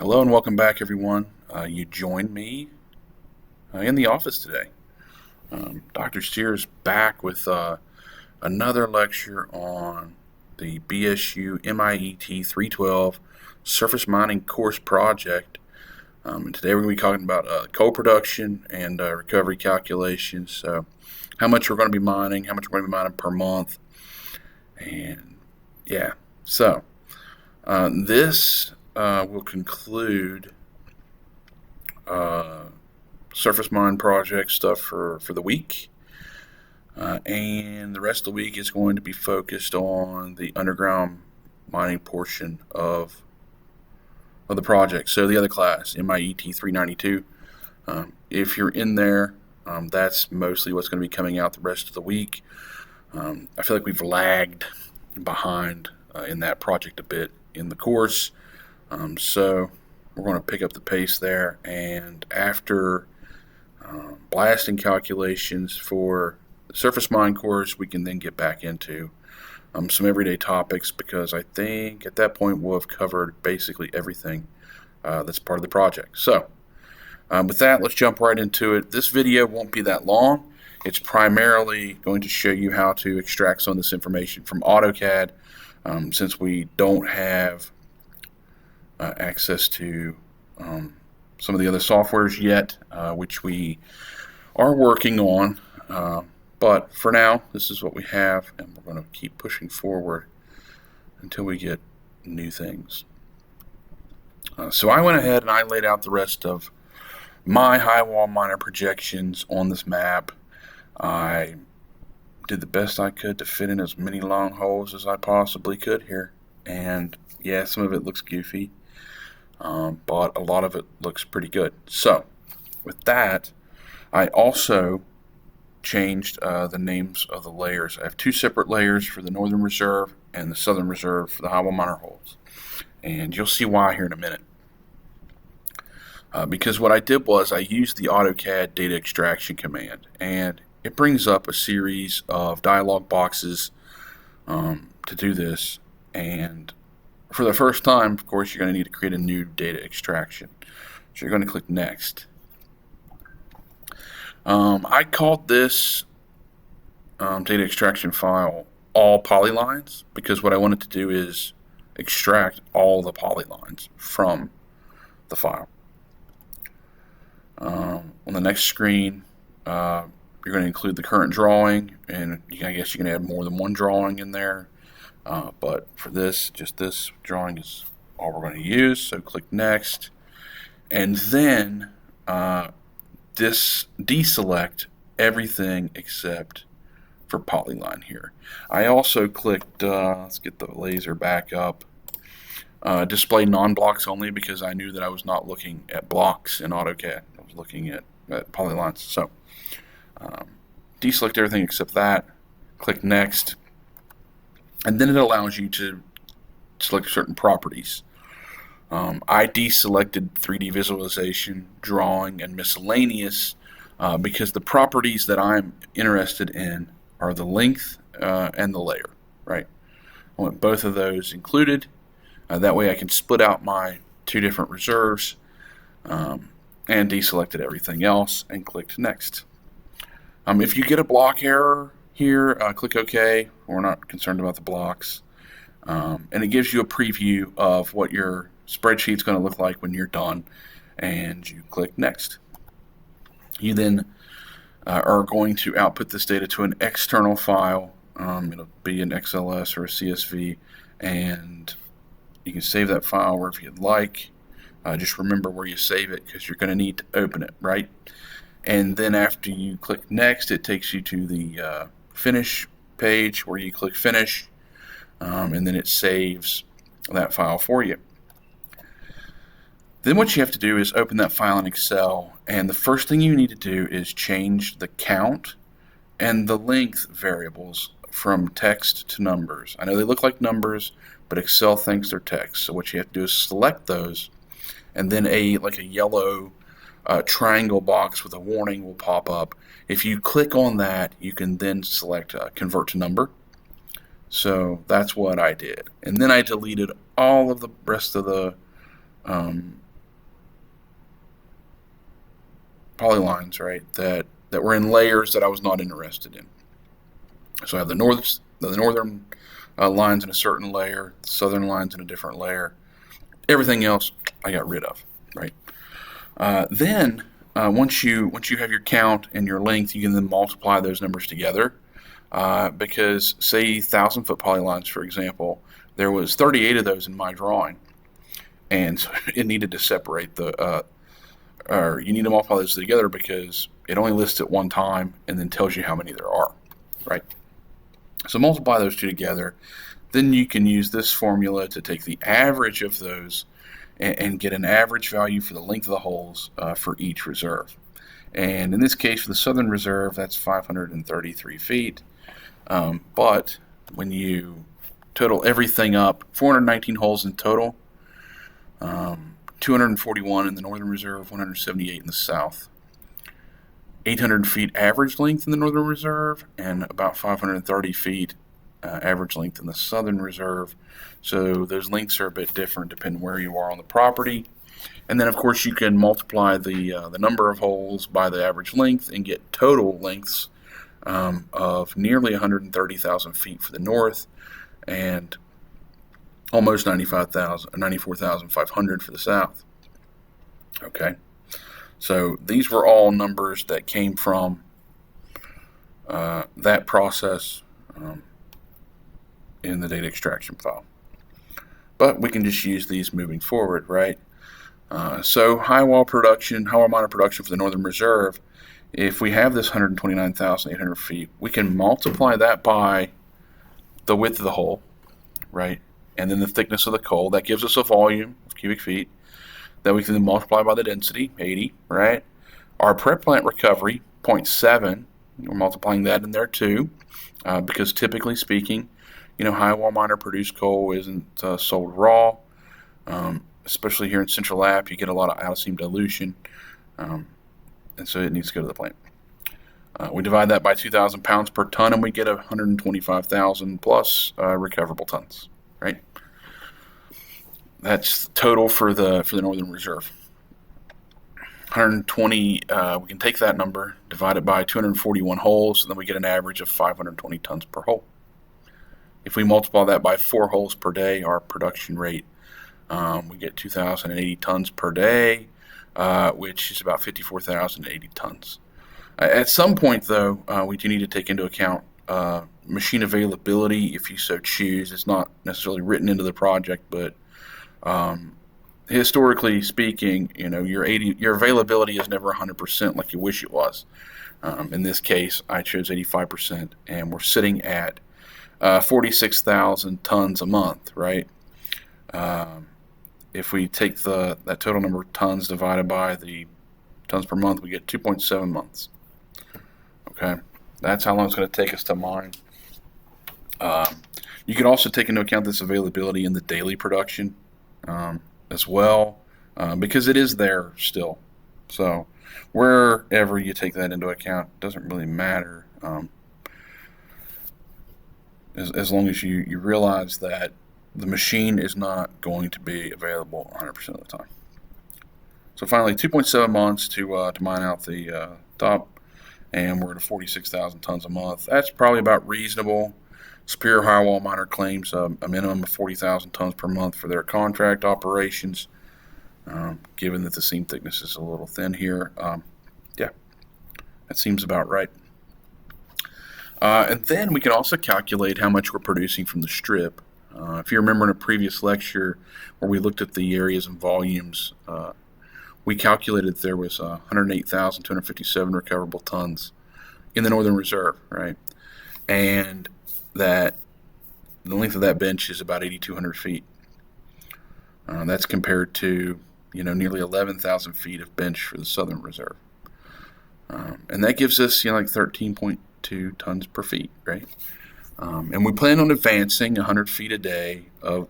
Hello and welcome back, everyone. You joined me in the office today. Dr. Sears back with another lecture on the BSU MIET 312 Surface Mining Course Project. And today we're going to be talking about coal production and recovery calculations. So how much we're going to be mining, how much we're going to be mining per month. And yeah, so this will conclude surface mine project stuff for the week, and the rest of the week is going to be focused on the underground mining portion of the project. So the other class, MIET 392, if you're in there, that's mostly what's going to be coming out the rest of the week. I feel like we've lagged behind in that project a bit in the course. So we're going to pick up the pace there, and after blasting calculations for the surface mine course, we can then get back into some everyday topics, because I think at that point we'll have covered basically everything that's part of the project. So with that, let's jump right into it. This video won't be that long. It's primarily going to show you how to extract some of this information from AutoCAD, since we don't have access to some of the other softwares yet, which we are working on. But for now, this is what we have, and we're going to keep pushing forward until we get new things. So I went ahead and I laid out the rest of my highwall miner projections on this map. I did the best I could to fit in as many long holes as I possibly could here, and yeah, some of it looks goofy, but a lot of it looks pretty good. So with that, I also changed the names of the layers. I have two separate layers for the Northern Reserve and the Southern Reserve for the highwall miner holes, and you'll see why here in a minute. Because what I did was I used the AutoCAD data extraction command, and it brings up a series of dialog boxes to do this. And for the first time, of course, you're going to need to create a new data extraction. So you're going to click Next. I called this data extraction file all polylines, because what I wanted to do is extract all the polylines from the file. On the next screen, you're going to include the current drawing, and I guess you can add more than one drawing in there, but for this, just this drawing is all we're going to use. So click Next, and then deselect everything except for polyline here. I also clicked, let's get the laser back up, display non-blocks only, because I knew that I was not looking at blocks in AutoCAD. I was looking at polylines. So deselect everything except that, click Next, and then it allows you to select certain properties. I deselected 3D visualization, drawing, and miscellaneous because the properties that I'm interested in are the length and the layer, right? I want both of those included. That way I can split out my two different reserves, and deselected everything else and clicked Next. If you get a block error here, click OK. We're not concerned about the blocks. And it gives you a preview of what your spreadsheet's going to look like when you're done, and you click Next. You then are going to output this data to an external file. It'll be an XLS or a CSV, and you can save that file wherever you'd like. Just remember where you save it, because you're going to need to open it, right? And then after you click Next, it takes you to the Finish page, where you click Finish, and then it saves that file for you. Then what you have to do is open that file in Excel, and the first thing you need to do is change the count and the length variables from text to numbers. I know they look like numbers, but Excel thinks they're text. So what you have to do is select those, and then a yellow triangle box with a warning will pop up. If you click on that, you can then select Convert to Number. So that's what I did. And then I deleted all of the rest of the polylines, right, that were in layers that I was not interested in. So I have the northern lines in a certain layer, the southern lines in a different layer. Everything else I got rid of, right? Then once you have your count and your length, you can then multiply those numbers together. Because say 1,000-foot polylines, for example, there was 38 of those in my drawing, and so it needed to separate or you need to multiply those together because it only lists it one time and then tells you how many there are, right? So multiply those two together. Then you can use this formula to take the average of those and get an average value for the length of the holes for each reserve. And in this case, for the southern reserve, that's 533 feet. But when you total everything up, 419 holes in total, 241 in the northern reserve, 178 in the south. 800 feet average length in the northern reserve, and about 530 feet average length in the southern reserve. So those lengths are a bit different depending where you are on the property. And then, of course, you can multiply the number of holes by the average length and get total lengths of nearly 130,000 feet for the north and almost 94,500 for the south. Okay, so these were all numbers that came from that process in the data extraction file. But we can just use these moving forward, right? So highwall miner production for the northern reserve, if we have this 129,800 feet, we can multiply that by the width of the hole, right? And then the thickness of the coal. That gives us a volume of cubic feet that we can then multiply by the density, 80, right? Our prep plant recovery, 0.7, we're multiplying that in there too, because typically speaking, highwall miner produced coal isn't sold raw. Especially here in Central App, you get a lot of out-of-seam dilution, and so it needs to go to the plant. We divide that by 2,000 pounds per ton, and we get 125,000 plus recoverable tons, right? That's total for the northern reserve. 120. We can take that number, divide it by 241 holes, and then we get an average of 520 tons per hole. If we multiply that by 4 holes per day, our production rate, we get 2,080 tons per day, which is about 54,080 tons. At some point, though, we do need to take into account machine availability if you so choose. It's not necessarily written into the project, but historically speaking, your availability is never 100% like you wish it was. In this case, I chose 85%, and we're sitting at 46,000 tons a month, right? If we take that total number of tons divided by the tons per month, we get 2.7 months. Okay, that's how long it's going to take us to mine. You can also take into account this availability in the daily production as well, because it is there still. So wherever you take that into account, it doesn't really matter, as long as you realize that the machine is not going to be available 100% of the time. So finally, 2.7 months to mine out the top, and we're at 46,000 tons a month. That's probably about reasonable. Superior Highwall Miner claims a minimum of 40,000 tons per month for their contract operations, given that the seam thickness is a little thin here. Yeah, that seems about right. And then we can also calculate how much we're producing from the strip. If you remember in a previous lecture where we looked at the areas and volumes, we calculated there was 108,257 recoverable tons in the Northern Reserve, right? And that the length of that bench is about 8,200 feet. That's compared to nearly 11,000 feet of bench for the Southern Reserve, and that gives us like 13.2 tons per feet, right? And we plan on advancing 100 feet a day of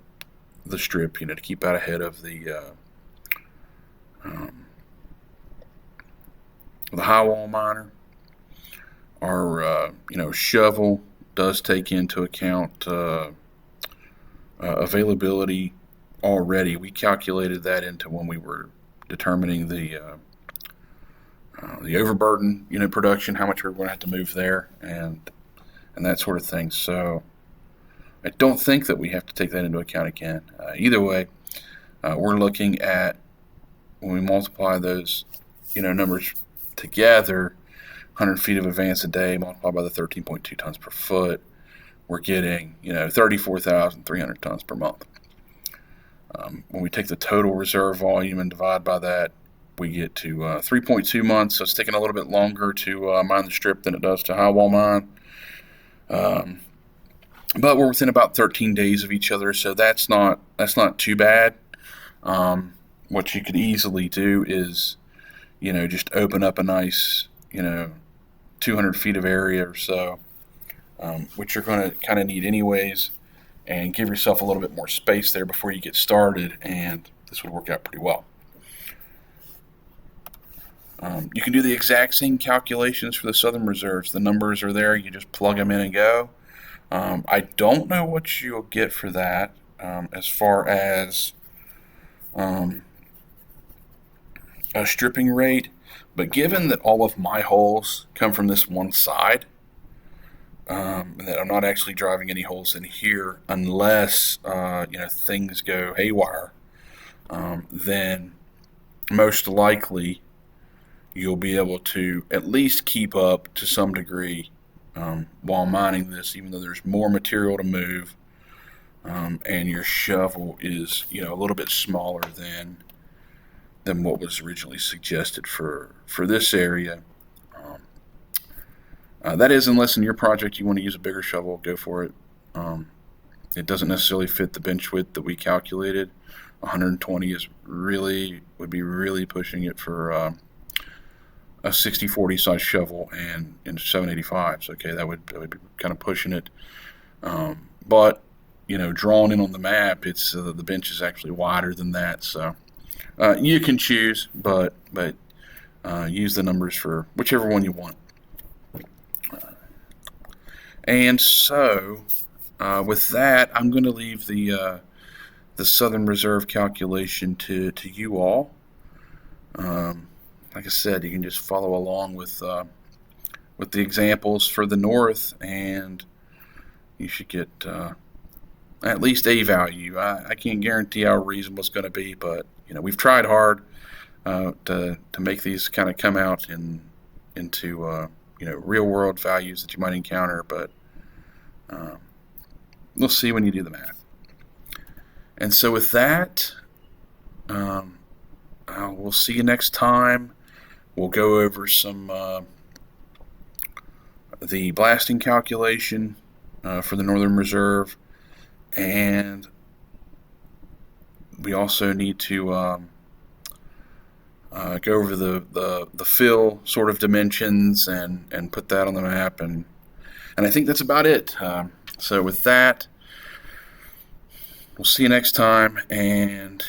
the strip, to keep out ahead of the highwall miner. Our shovel does take into account availability already. We calculated that into when we were determining the the overburden, production, how much we're going to have to move there, and that sort of thing. So I don't think that we have to take that into account again. Either way, we're looking at, when we multiply those, numbers together, 100 feet of advance a day multiplied by the 13.2 tons per foot, we're getting, 34,300 tons per month. When we take the total reserve volume and divide by that, we get to 3.2 months. So it's taking a little bit longer to mine the strip than it does to highwall mine. But we're within about 13 days of each other, so that's not too bad. What you could easily do is, just open up a nice, 200 feet of area or so, which you're going to kind of need anyways, and give yourself a little bit more space there before you get started, and this would work out pretty well. You can do the exact same calculations for the southern reserves. The numbers are there. You just plug them in and go. I don't know what you'll get for that as far as a stripping rate, but given that all of my holes come from this one side, and that I'm not actually driving any holes in here unless things go haywire, then most likely you'll be able to at least keep up to some degree while mining this, even though there's more material to move, and your shovel is a little bit smaller than what was originally suggested for this area. That is, unless in your project you want to use a bigger shovel, go for it. It doesn't necessarily fit the bench width that we calculated. 120 would be really pushing it for a 60/40 size shovel and 785s. Okay, that would be kind of pushing it. But drawn in on the map, it's the bench is actually wider than that. So you can choose, but use the numbers for whichever one you want. And so with that, I'm going to leave the Southern Reserve calculation to you all. Like I said, you can just follow along with the examples for the north, and you should get at least a value. I can't guarantee how reasonable it's going to be, but we've tried hard to make these kind of come out into real world values that you might encounter, but we'll see when you do the math. And so with that, we'll see you next time. We'll go over some the blasting calculation for the Northern Reserve, and we also need to go over the fill sort of dimensions and put that on the map, and I think that's about it. So with that, we'll see you next time, and